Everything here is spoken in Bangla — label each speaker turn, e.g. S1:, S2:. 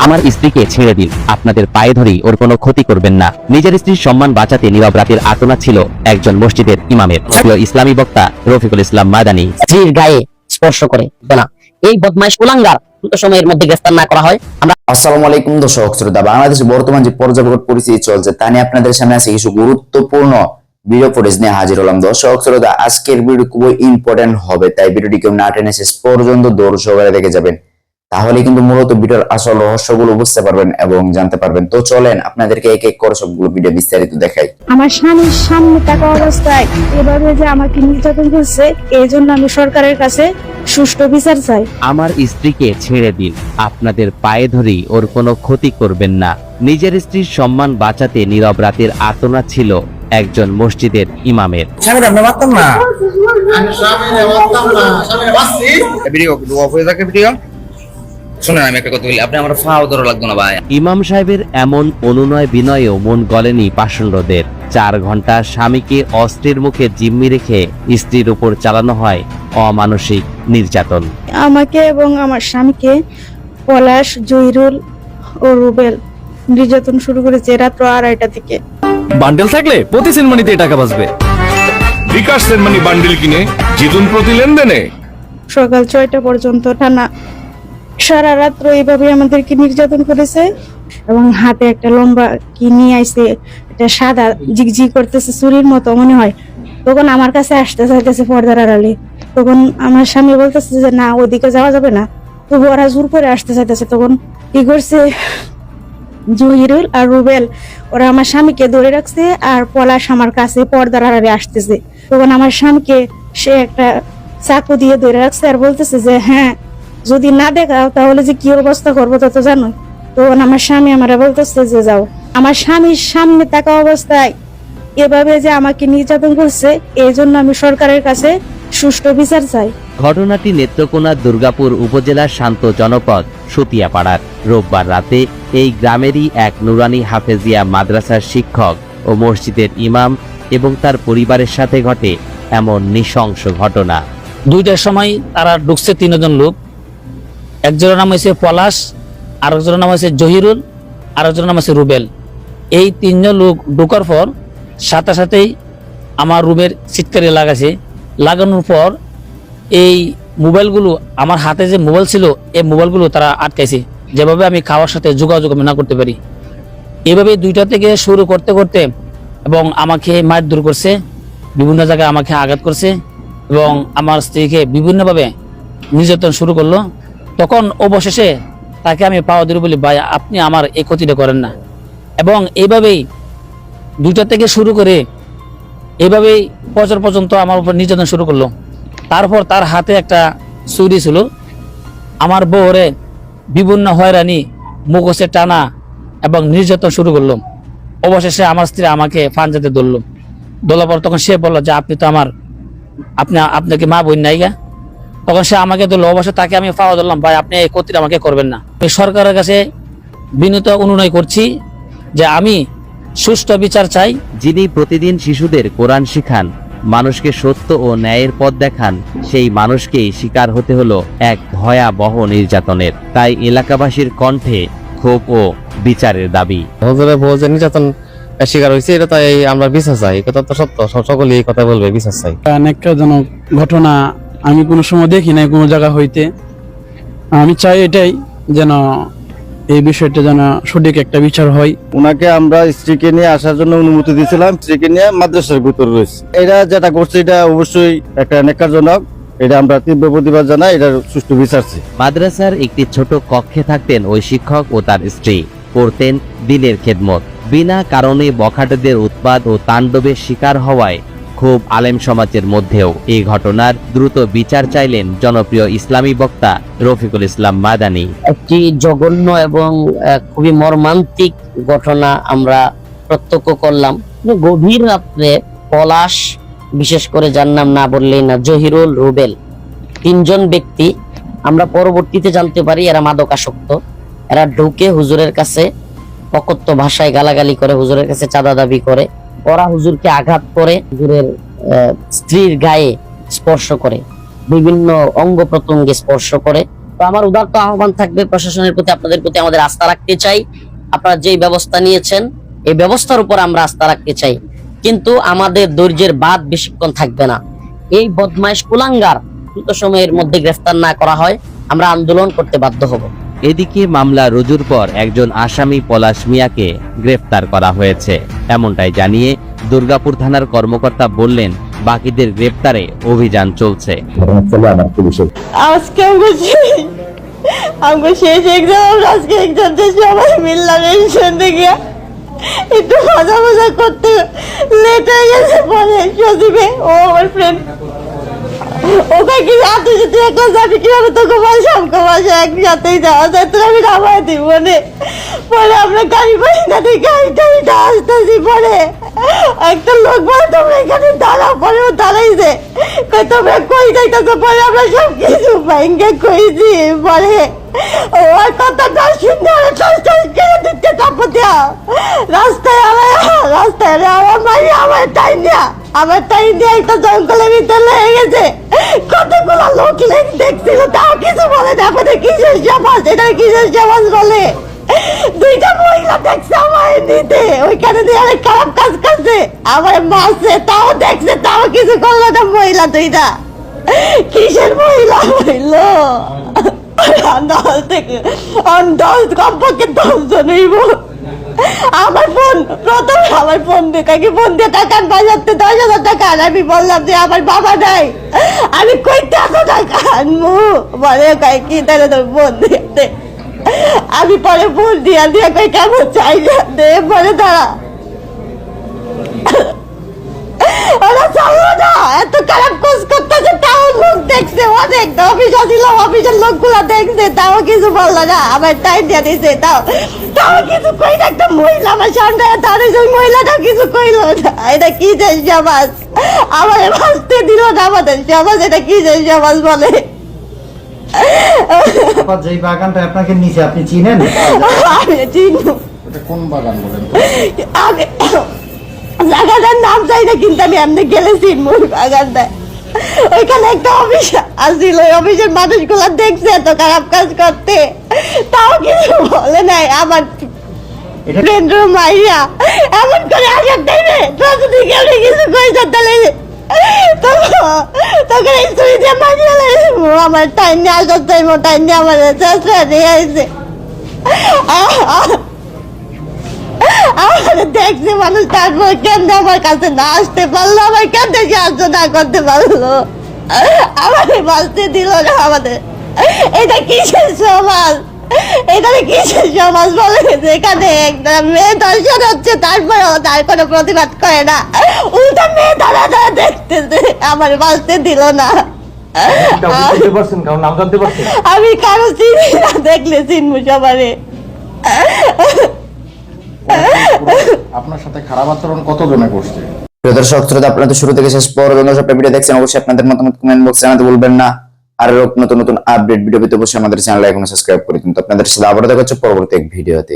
S1: আমার স্ত্রীকে ছেড়ে দিন, আপনাদের পায়ে ধরি ওর কোনো ক্ষতি করবেন না। নিজের স্ত্রীর সম্মান বাঁচাতে নীরব রাতের আর্তনাদ ছিল একজন মসজিদের ইমামের। প্রিয় ইসলামী বক্তা রফিকুল ইসলাম মাদানী।
S2: স্ত্রীর গায়ে স্পর্শ করে না, এই বদমাইশ কুলাঙ্গার দ্রুত সময়ের মধ্যে গ্রেফতার না করা হয়।
S3: আসসালামু আলাইকুম দর্শক শ্রোতা, বাংলাদেশে বর্তমান যে পর্যাপ্ত পরিস্থিতি চলছে তা নিয়ে আপনাদের সামনে আছে কিছু গুরুত্বপূর্ণ ভিডিও ফুটেজ নিয়ে হাজির হলাম। দর্শক শ্রোতা, আজকের ভিডিও খুবই ইম্পর্টেন্ট হবে, তাই ভিডিওটি কেউ না টেনে শেষ পর্যন্ত দৌড় সহকারে দেখে যাবেন, তাহলে কিন্তু মূলত ভিডিওর আসল রহস্যগুলো বুঝতে পারবেন এবং জানতে পারবেন। তো চলেন আপনাদেরকে এক এক করে সবগুলো ভিডিও বিস্তারিত দেখাই।
S4: আমার স্বামীর সামনে থাকা অবস্থায় এভাবে যে আমাকে নির্যাতন করছে, এই জন্য আমি সরকারের কাছে সুষ্ঠু বিচার চাই।
S1: আমার স্ত্রীকে ছেড়ে দিন, আপনাদের পায়ে ধরি ওর কোনো ক্ষতি করবেন না। নিজের স্ত্রীর সম্মান বাঁচাতে নীরব রাতের আর্তনাদ ছিল একজন মসজিদের ইমামের।
S5: স্বামীর আমরা মারতাম না, স্বামীর মারতাম না, স্বামীর মারছি। ভিডিও অফ হয়ে থাকে ভিডিও। শুনুন, আমি একটা কথা বলি, আপনি আমার ফাও ধরো লাগতো না ভাই।
S1: ইমাম সাহেবের এমন অনুনয় বিনয়েও মন গলেনি পাষণ্ডদের। 4 ঘন্টা স্বামীকে অস্ত্রের মুখে জিম্মি রেখে স্ত্রীর উপর চালানো হয় অমানসিক নির্যাতন।
S4: আমাকে এবং আমার স্বামীকে পলাশ, জহিরুল ও রুবেল নির্যাতন শুরু করেছে রাত্র 2:30টা থেকে।
S6: বান্ডেল থাকলে প্রতি সেনমানিতে টাকা বাঁচবে।
S7: বিকাশ সেনমানি বান্ডেল কিনে জিতুন প্রতি লেনদেনে।
S4: সকাল 6টা পর্যন্ত টানা সারা রাত্র এইভাবে আমাদেরকে নির্যাতন করেছে এবং হাতে একটা লম্বা কি নিয়ে আইছে, এটা সাদা জিগজি করতেছে, চুরির মতো মনে হয়। তখন আমার কাছে আসতে চাইতেছে পর্দার আড়ালে, তখন আমার স্বামী বলতেছে যে না, ওইদিকে যাওয়া যাবে না, তবু ওরা জোর করে আসতে চাইতেছে। তখন কি করছে, জহিরুল আর রুবেল ওরা আমার স্বামীকে ধরে রাখছে, আর পলাশ আমার কাছে পর্দার আড়ালে আসতেছে। তখন আমার স্বামীকে সে একটা চাকু দিয়ে ধরে রাখছে আর বলতেছে যে হ্যাঁ, যদি না দেখাও তাহলে যে কি অবস্থা করবো তা তো জানো। তখন আমার স্বামী আমারা বলতেছে যে যাও। আমার স্বামীর সামনে থাকা অবস্থায় এভাবে যে আমাকে নির্যাতন করছে, এই জন্য আমি সরকারের কাছে সুষ্ঠু বিচার চাই।
S1: ঘটনাটি নেত্রকোনা দুর্গাপুর উপজেলার শান্ত জনপদ সুতিয়াপাড়ার। রোববার রাতে এই গ্রামেরই এক নুরানি হাফেজিয়া মাদ্রাসার শিক্ষক ও মসজিদের ইমাম এবং তার পরিবারের সাথে ঘটে এমন নৃশংস ঘটনা।
S2: 2টার সময় তারা ঢুকছে 3 জন লোক। একজনের নাম হয়েছে পলাশ, আরেকজনের নাম হয়েছে জহিরুল, আরেকজনের নাম হয়েছে রুবেল। এই 3 জন লোক ঢোকার পর সাথে সাথেই আমার রুমের চিৎকারে লাগাছে। লাগানোর পর এই মোবাইলগুলো, আমার হাতে যে মোবাইল ছিল এই মোবাইলগুলো তারা আটকাইছে, যেভাবে আমি খাওয়ার সাথে যোগাযোগ না করতে পারি। এভাবে 2টা থেকে শুরু করতে করতে এবং আমাকে মারধর করছে, বিভিন্ন জায়গায় আমাকে আঘাত করছে এবং আমার স্ত্রীকে বিভিন্নভাবে নির্যাতন শুরু করলো। তখন অবশেষে তাকে আমি পাওয়া ধরে বলি, ভাই আপনি আমার এই ক্ষতিটা করেন না। এবং এইভাবেই 2টা থেকে শুরু করে এইভাবেই বছর পর্যন্ত আমার উপর নির্যাতন শুরু করলো। তারপর তার হাতে একটা ছুরি ছিল, আমার বউরে বিভিন্ন হয়রানি, মুখোশে টানা এবং নির্যাতন শুরু করলো। অবশেষে আমার স্ত্রী আমাকে ফানজাতে ধরলো। ধরার পর তখন সে বললো যে আপনি তো আমার আপনাকে মা বোন নাই গা। তখন সে আমাকে ধরলো। অবশ্যই তাকে আমি পাওয়া ধরলাম, ভাই আপনি এই ক্ষতিটা আমাকে করবেন না। আমি সরকারের কাছে বিনীত অনুনয় করছি যে আমি সুষ্ঠু বিচার চাই।
S1: যিনি প্রতিদিন শিশুদের কোরআন শিখান, মানুষকে সত্য ও ন্যায়ের পথ দেখান, সেই মানুষকেই শিকার হতে হলো এক ভয়াবহ নির্যাতনের। তাই এলাকাবাসীর কণ্ঠে ক্ষোভ ও বিচারের দাবি।
S6: নির্যাতন শিকার হয়েছে, এটা তাই আমরা বিচার চাই। কথা তো সত্য, সকলেই এই কথা বলবে, বিচার চাই।
S8: ন্যাক্কারজনক ঘটনা আমি কোনো সময় দেখি নাই কোনো জায়গা হইতে। আমি চাই এটাই যেন এই বিষয়টা যেন সঠিক একটা বিচার হয়।
S9: ওনাকে আমরা স্ত্রীকে নিয়ে আসার জন্য অনুমতি দিয়েছিলাম, স্ত্রীকে নিয়ে মাদ্রাসার ভিতরে রয়েছে। এটা যেটা করছে এটা অবশ্যই একটা ন্যাক্কারজনক, এটা আমরা তীব্র প্রতিবাদ জানাই, এটার সুষ্ঠু বিচার চাই।
S1: মাদ্রাসার একটি ছোট কক্ষে থাকতেন ওই শিক্ষক ও তার স্ত্রী, করতেন দিনের খেদমত। বিনা কারণে বখাটেদের উৎপাত ও তাণ্ডবের শিকার হওয়ায় খুব আলেম সমাজের মধ্যেও এই ঘটনার দ্রুত বিচার চাইলেন জনপ্রিয় ইসলামী বক্তা রফিকুল ইসলাম মাদানী।
S2: একটি জঘন্য এবং খুবই মর্মান্তিক ঘটনা আমরা প্রত্যক্ষ করলাম। গভীর রাত্রে পলাশ, বিশেষ করে যার নাম না বললেই না, জহিরুল, রুবেল, 3 জন ব্যক্তি, আমরা পরবর্তীতে জানতে পারি এরা মাদকাসক্ত। এরা ঢুকে হুজুরের কাছে অকথ্য ভাষায় গালাগালি করে, হুজুরের কাছে চাঁদা দাবি করে, ওরা হুজুরকে আঘাত করে, হুজুরের স্ত্রীর গায়ে স্পর্শ করে।
S10: বিভিন্ন অঙ্গ প্রত্যঙ্গে স্পর্শ করে। তো আমার উদাত্ত আহ্বান থাকবে প্রশাসনের প্রতি, আপনাদের প্রতি আমাদের আস্থা রাখতে চাই। আপনারা যেই ব্যবস্থা নিয়েছেন এই ব্যবস্থার উপর আমরা আস্থা রাখতে চাই, কিন্তু আমাদের ধৈর্যের বাঁধ বেশিক্ষণ থাকবে না। এই বদমাইশ কুলাঙ্গার দ্রুত সময়ের মধ্যে গ্রেফতার না করা হয় আমরা আন্দোলন করতে বাধ্য হব।
S1: এদিকে মামলা রুজুর পর একজন আসামি পলাশ মিয়াকে গ্রেফতার করা হয়েছে। এমনটাই জানিয়ে দুর্গাপুর থানার কর্মকর্তা বললেন, বাকিদের গ্রেফতারে অভিযান চলছে।
S4: আজকে আমাকে শেষ এক্সাম, আজকে এক্সাম সবাই মিললাম রেশন গিয়া একটু মজা মজা করতে লেট হয়ে গেছে। পরে সজীবে ও আমার ফ্রেন্ড ওকে কি তুই যদি একলা যাবি কিভাবে তোকে বাসা আমাকে বাসা একসাথেই যাওয়া যায়, তোর আমি নামায় দিব মানে। পরে আমরা গাড়ি পাই না, গাড়িটা আসতেছি। পরে একটা লোক বলে তোমরা এখানে দাঁড়াও, পরে ও দাঁড়াইছে, তোমরা কই যাইতেছো? পরে আমরা সব কিছু ভাইঙ্গে কইছি। পরে ওর কথাটা শুনে কেড়ে দিতে তারপর রাস্তায় আমার মারি আমার টাইম দিয়ে একটা জঙ্গলের ভিতরে লেগে গেছে। কতগুলো লোক দেখছিল, তাও কিছু বলে না। আমাদের কিসের সমাজ, এটা কিসের সমাজ বলে? দুইটা মহিলা দেখছে আমার নিতে, ওইখানে দিয়ে অনেক খারাপ কাজ করছে, আমার মারছে, তাও দেখছে, তাও কিছু করলো না। মহিলা দুইটা কিসের মহিলা হইল? কমপক্ষে 10 জন হইব। আমার ফোন দিয়ে টাকা বাজাতে 10,000 টাকা। আমি বললাম যে আমার বাবা নাই, আমি কইতে আসো টাকা আনবো। বলে কি তাহলে তোর ফোন দিয়ে, আমি পরে ফোন দিয়া কই কেমন চাই দে। পরে দাঁড়া ওরা চাইলো না, এত খারাপ কোর্স করতেছে, তাও লোক দেখছে, অনেক অফিস ছিল, অফিসের লোকগুলা দেখছে, তাও কিছু বললো না। আমার টাইম দিয়ে দিছে, তাও কিছু কই না। একটা মহিলা আমার সামনে দাঁড়িয়েছে, ওই মহিলাটা কিছু কইলো না। এটা কি যে সমাজ, আমার বাঁচতে দিল না আমাদের সমাজ, এটা কি যে সমাজ বলে?
S11: যে বাগানটা আপনাকে নিচে আপনি চিনেন?
S4: আমি চিনি।
S11: কোন বাগান বলেন?
S4: আমি জায়গাটার নাম চাই না, কিন্তু আমি এমনি গেলে চিনবো বাগানটা। ওইখানে একটা অফিস আসছিল, ওই অফিসের মানুষগুলা দেখছে এত খারাপ কাজ করতে, তাও কিছু বলে নাই। আমার কেন্দ্র মাইয়া এমন করে আসার টাইমে যদি কেউ কিছু কইছে তাহলে তখন এই ছুরি দিয়ে মারিয়ে আমার টাইম নিয়ে আসার টাইম, টাইম নিয়ে আমার চেষ্টা নিয়ে আসছে। দেখছে মানুষ, তারপর কেন্দ্র আমার কাছে না আসতে পারলো, আমার কেন্দ্র সাহায্য না করতে পারলো, আমাদের বাঁচতে দিল না। আমাদের এটা কিসের সমাজ? এখানে কিসের সমাজ বলে? যেখানে একটা মেয়ে দর্শন হচ্ছে, তারপরেও তার কোনো প্রতিবাদ করে না, উল্টা মেয়ে দাঁড়া দাঁড়া দেখতেছে, আমার বাঁচতে দিল না। আমি কারো চিনি না, দেখলে চিনবো সবারে।
S11: আপনার সাথে খারাপ আচরণ কতজনে করছে?
S3: প্রিয় দর্শক শ্রোতা, আপনারা তো শুরু থেকে শেষ পর্যন্ত সব ভিডিও দেখছেন, অবশ্যই আপনাদের মতামত কমেন্ট বক্সে জানাতে ভুলবেন না। আর নতুন নতুন আপডেট ভিডিও পেতে অবশ্যই আমাদের চ্যানেল এখনো সাবস্ক্রাইব করে দিন। তো আপনাদের সাথে আবারও দেখা হচ্ছে পরবর্তী এক ভিডিওতে।